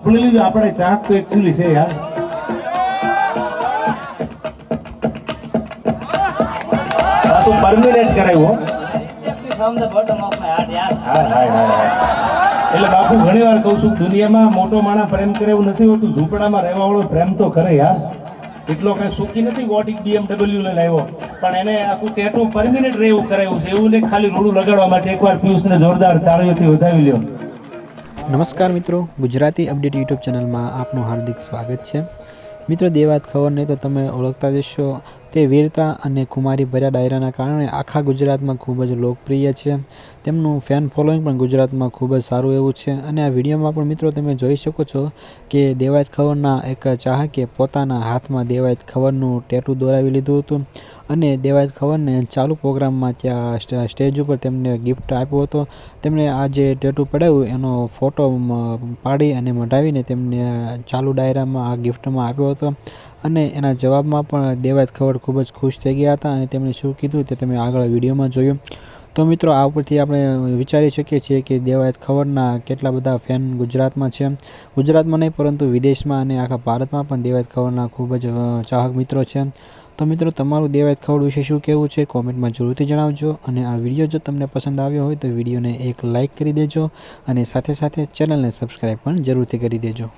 પેલી આપણે ચાક તો એકચ્યુઅલી છે યાર. પાછું પરમિનેન્ટ કરાવ્યું. એટલે બાપુ ઘણી વાર કહું છું, દુનિયામાં મોટો માણસ પ્રેમ કરે એવું નથી હોતું, ઝૂંપડામાં રહેવા વાળો પ્રેમ તો કરે યાર. એટલો કઈ સુખી નથી ઓડી BMW લઈને આવ્યો, પણ એને આખું ટેટુ પરમિનેન્ટ રહે એવું કરાયું છે. એવું નહીં ખાલી રોડું લગાડવા માટે. એકવાર પિયુષને જોરદાર તાળીઓથી વધાવી લ્યો. નમસ્કાર મિત્રો, ગુજરાતી અપડેટ યુટ્યુબ ચેનલમાં આપનું હાર્દિક સ્વાગત છે. મિત્રો, દેવાયત ખવરને તો તમે ઓળખતા જ હશો. તે વીરતા અને ખુમારી ભર્યા ડાયરાના કારણે આખા ગુજરાતમાં ખૂબ જ લોકપ્રિય છે. તેમનું ફેન ફોલોઈંગ પણ ગુજરાતમાં ખૂબ જ સારું એવું છે. અને આ વિડીયોમાં પણ મિત્રો તમે જોઈ શકો છો કે દેવાયત ખવરના એક ચાહકે પોતાના હાથમાં દેવાયત ખવરનું ટેટુ દોરાવી લીધું હતું અને દેવાયત ખવરને ચાલુ પ્રોગ્રામમાં ત્યાં સ્ટેજ ઉપર તેમને ગિફ્ટ આપ્યો હતો. તેમણે આ જે ટેટુ પડાવ્યું એનો ફોટો પાડી અને મઢાવીને તેમને ચાલુ ડાયરામાં આ ગિફ્ટમાં આપ્યો હતો. અને એના જવાબમાં પણ દેવાયત ખવર ખૂબ જ ખુશ થઈ ગયા હતા અને તેમણે શું કીધું તે તમે આગળ વિડીયોમાં જોયું. તો મિત્રો, આ ઉપરથી આપણે વિચારી શકીએ છીએ કે દેવાયત ખવરના કેટલા બધા ફેન ગુજરાતમાં છે. ગુજરાતમાં નહીં પરંતુ વિદેશમાં અને આખા ભારતમાં પણ દેવાયત ખવરના ખૂબ જ ચાહક મિત્રો છે. તો મિત્રો, તમારું દેવાયત ખવર વિશે શું કહેવું છે કોમેન્ટમાં જરૂરથી જણાવજો. અને આ વિડીયો જો તમને પસંદ આવ્યો હોય તો વિડીયોને એક લાઇક કરી દેજો અને સાથે સાથે ચેનલને સબસ્ક્રાઈબ પણ જરૂરથી કરી દેજો.